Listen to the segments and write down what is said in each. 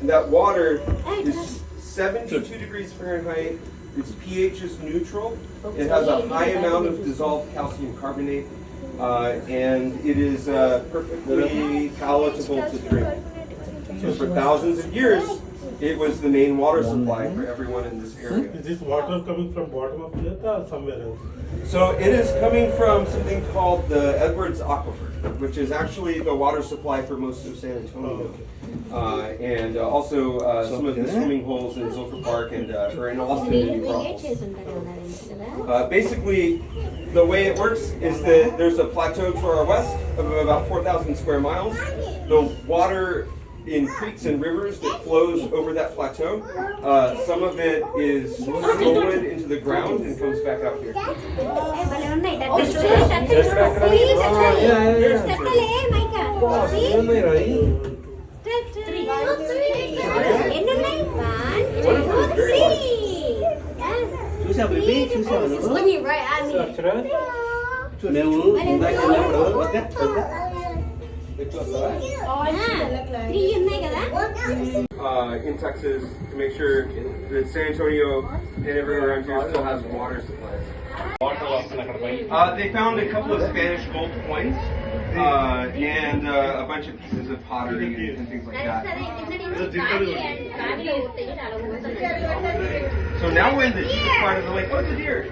That water is 72 degrees Fahrenheit. Its pH is neutral. It has a high amount of dissolved calcium carbonate, and it is perfectly palatable to drink. So for thousands of years, it was the main water supply for everyone in this area. Is this water coming from bottom of the earth or somewhere else? So it is coming from something called the Edwards Aquifer, which is actually the water supply for most of San Antonio. And also some of the swimming holes in Zilker Park and or in Austin and New Braunfels. Basically, the way it works is that there's a plateau to our west of about 4,000 square miles. The water in creeks and rivers that flows over that plateau, some of it is stolen into the ground and comes back out here. In Texas, to make sure that San Antonio and everywhere around here still has water supplies. They found a couple of Spanish gold coins and a bunch of pieces of pottery and things like that. So now we're in the deepest part of the lake. What's a deer?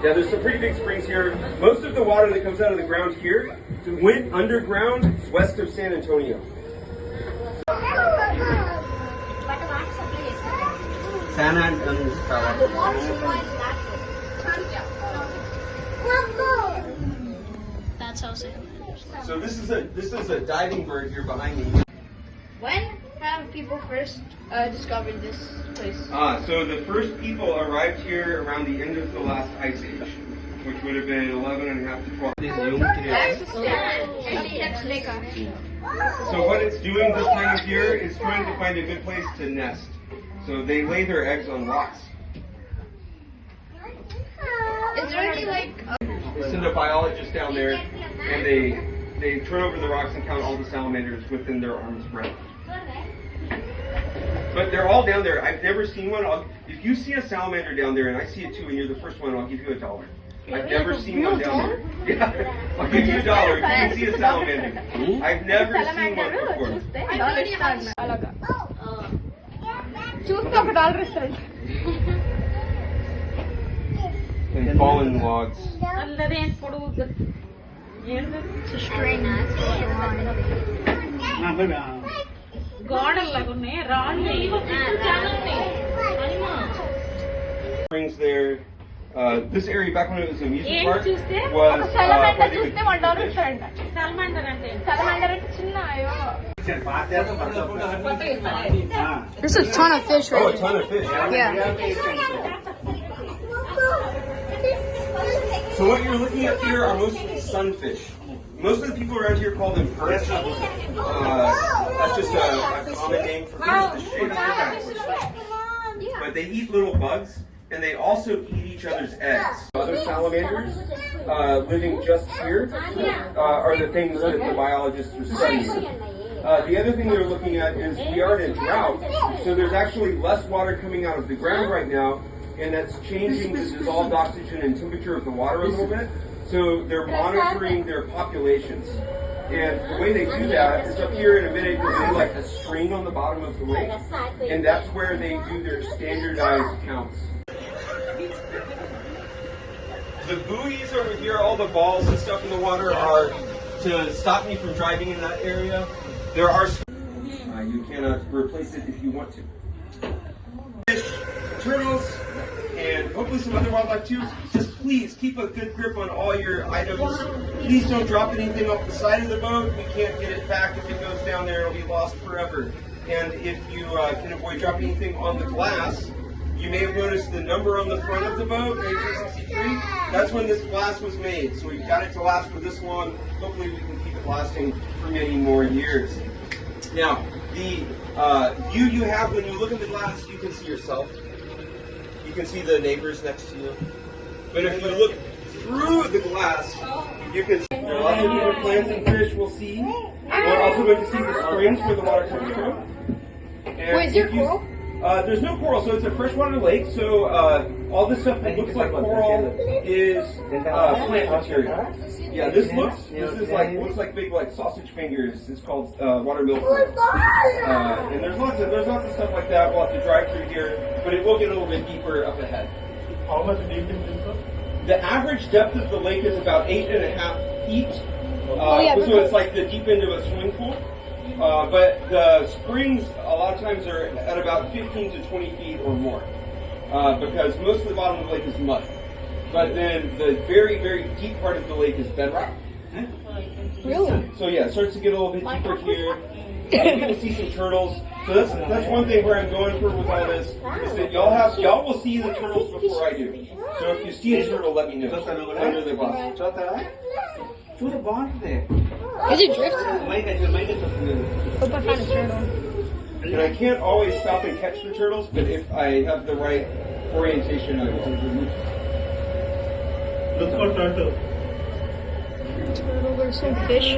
Yeah, there's some pretty big springs here. Most of the water that comes out of the ground here went underground west of San Antonio. San Antonio. That's how sad. So this is a diving bird here behind me. When have people first discovered this place? So the first people arrived here around the end of the last ice age, which would have been 11 and a half to 12. So what it's doing this time of year is trying to find a good place to nest. So they lay their eggs on rocks. Is there any They send a biologist down there, and they turn over the rocks and count all the salamanders within their arm's breadth. But they're all down there. I've never seen one. If you see a salamander down there, and I see it too, and you're the first one, I'll give you $1. I've never seen one down there. Yeah, I'll give you $1 if you can see a salamander. I've never seen one before. And fallen logs. It's a string. Springs there. This area, back when it was a amusement park, was There's a ton of fish right a ton of fish. Yeah. So what you're looking at here are mostly sunfish. Most of the people around here call them perch. That's just a common name for fish. But they eat little bugs, and they also eat each other's eggs. Other salamanders living just here are the things that the biologists are studying. The other thing they're looking at is we are in a drought, so there's actually less water coming out of the ground right now, and that's changing the dissolved oxygen and temperature of the water a little bit. So they're monitoring their populations. And the way they do that is up here in a minute, you'll see like a string on the bottom of the lake, and that's where they do their standardized counts. The buoys over here, all the balls and stuff in the water are to stop me from driving in that area. There are you cannot replace it if you want to. Fish, turtles, and hopefully some other wildlife too. Just please keep a good grip on all your items. Please don't drop anything off the side of the boat. We can't get it back. If it goes down there, it'll be lost forever. And if you can avoid dropping anything on the glass, you may have noticed the number on the front of the boat, 1863. That's when this glass was made. So we've got it to last for this long. Hopefully we can keep it lasting for many more years. Now, the view you have when you look in the glass, you can see yourself. You can see the neighbors next to you. But if you look through the glass, you can see there are lots of different plants and fish we'll see. We're also going to see the springs where the water comes from. And Wait, is there if you- coral? There's no coral, so it's a freshwater lake. So all this stuff that looks like coral is plant material. Yeah, this looks like big like sausage fingers. It's called water milk. And there's lots of stuff like that. We'll have to drive through here, but it will get a little bit deeper up ahead. How much deep is this one? The average depth of the lake is about 8.5 feet. So it's like the deep end of a swimming pool. But the springs a lot of times are at about 15 to 20 feet or more, because most of the bottom of the lake is mud. But then the very, very deep part of the lake is bedrock. Really? So yeah, it starts to get a little bit deeper here. You can see some turtles. So that's one thing where I'm going for with all this is that y'all will see the turtles before I do. So if you see a turtle, let me know under the glass. చూడు బాగుంటుంది Is it drift? Mic వస్తుంది Hope I find a turtle. And I can't always stop and catch the turtles, but if I have the right orientation, I will. Look for turtle. Turtle, there's some fish.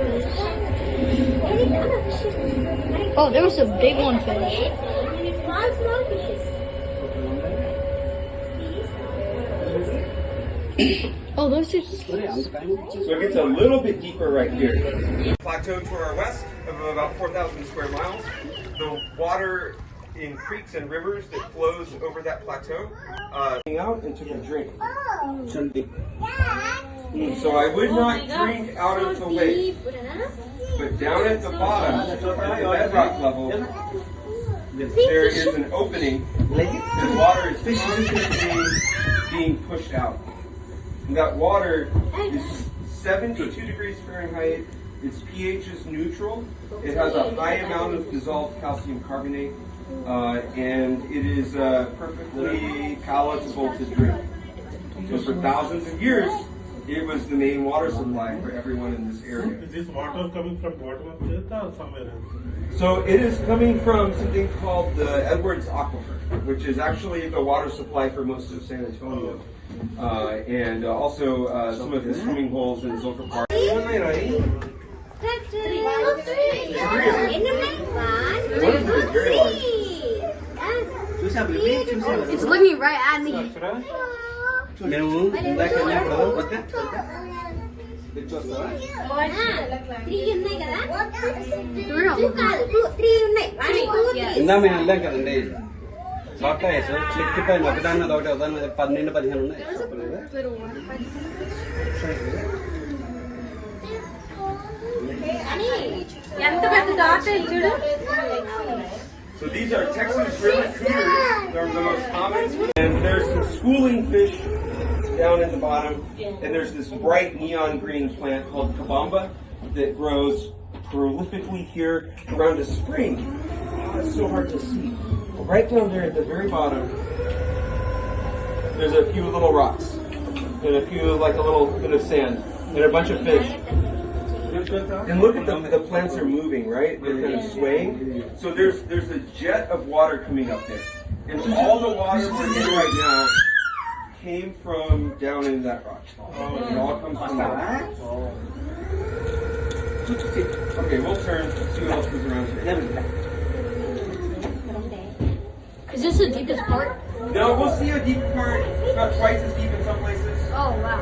Oh, there was a big one fish. Small fishes. Oh, those are. So it gets a little bit deeper right here. Plateau to our west of about 4,000 square miles. The water in creeks and rivers that flows over that plateau out and took a drink. So I would not drink out of the lake, but down at the bottom, at the bedrock level, there is an opening. The water is being pushed out. And that water is 72 degrees Fahrenheit. Its pH is neutral. It has a high amount of dissolved calcium carbonate, and it is perfectly palatable to drink. So for thousands of years, it was the main water supply for everyone in this area. Is this water coming from bottom of the earth or somewhere else? So it is coming from something called the Edwards Aquifer, which is actually the water supply for most of San Antonio. And also some of the swimming holes in Zilker Park. It's looking right at me. నువ్వు ఇందాక అన్నప్పుడు వద్దా ఇందా మేము వెళ్ళాం కదండి softwares click పైన ఒకదాన్ని ఒకటి ఉదాహరణ 12-15 ఉన్నాయి ఎంత పెద్ద డాట్ చూడు. So these are Texas river cooters. They're the most common. And there's some schooling fish down in the bottom. And there's this bright neon green plant called kabamba that grows prolifically here around a spring. Oh, it's so hard to see. But right down there at the very bottom, there's a few little rocks and a few, like a little bit of sand and a bunch of fish. And look at the plants are moving, right? They're kind of swaying. So there's a jet of water coming up there. And all the water we're in right now came from down in that rock. It all comes from that. Okay, we'll turn, see what else is around here. Is this the deepest part? No, we'll see a deep part. It's not twice as deep in some places. Oh, wow.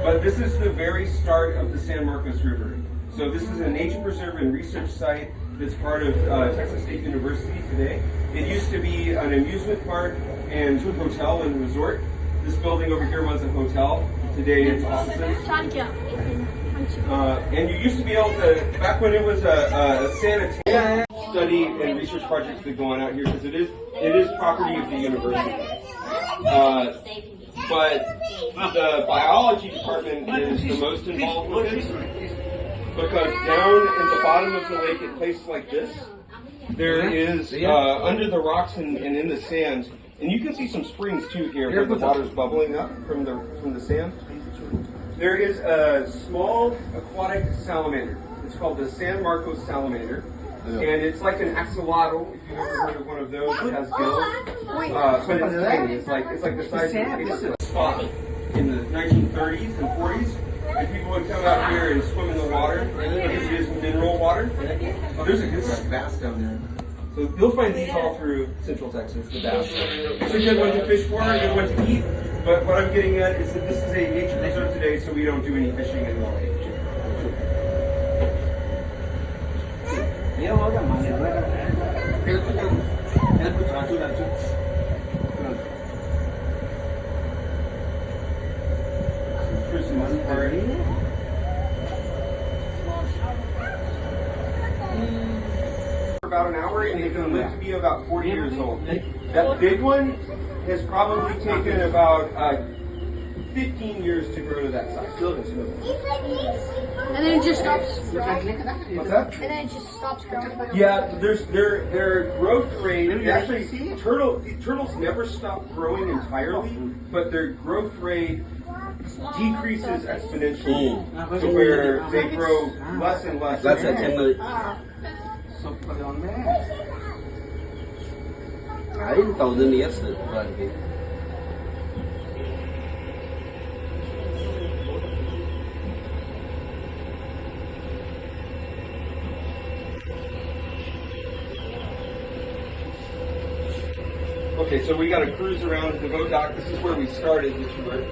But this is the very start of the San Marcos River. So this is a nature preserve and research site that's part of Texas State University today. It used to be an amusement park and hotel and resort. This building over here was a hotel. Today it's offices. And you used to be able to, back when it was a sanitarium, study and research projects that go on out here because it is property of the university. But the biology department is the most involved with this because down at the bottom of the lake at places like this, there is under the rocks and in the sand, and you can see some springs too here where the water's bubbling up from the sand. There is a small aquatic salamander. It's called the San Marcos salamander, And it's like an axolotl, if you've ever heard of one of those. It has gills. But it's tiny. It's like the size of a spot. In the 1930s and 40s, and people would come out here and swim in the water. This is mineral water. Oh, there's a good bass down there. So you'll find these all through Central Texas, the bass. It's a good one to fish for, a good one to eat. But what I'm getting at is that this is a nature reserve today, so we don't do any fishing in Long Beach. Christmas party. For about an hour, and they can live to be about 40 years old. That big one has probably taken about 15 years to grow to that size. And then it just stops growing. What's that? And then it just stops growing. Yeah, their growth rate. Actually, turtles never stop growing entirely, but their growth rate decreases exponentially to where they grow less and less. That's it. I 1000 years. Okay, so we got to cruise around the boat dock. This is where we started the tour.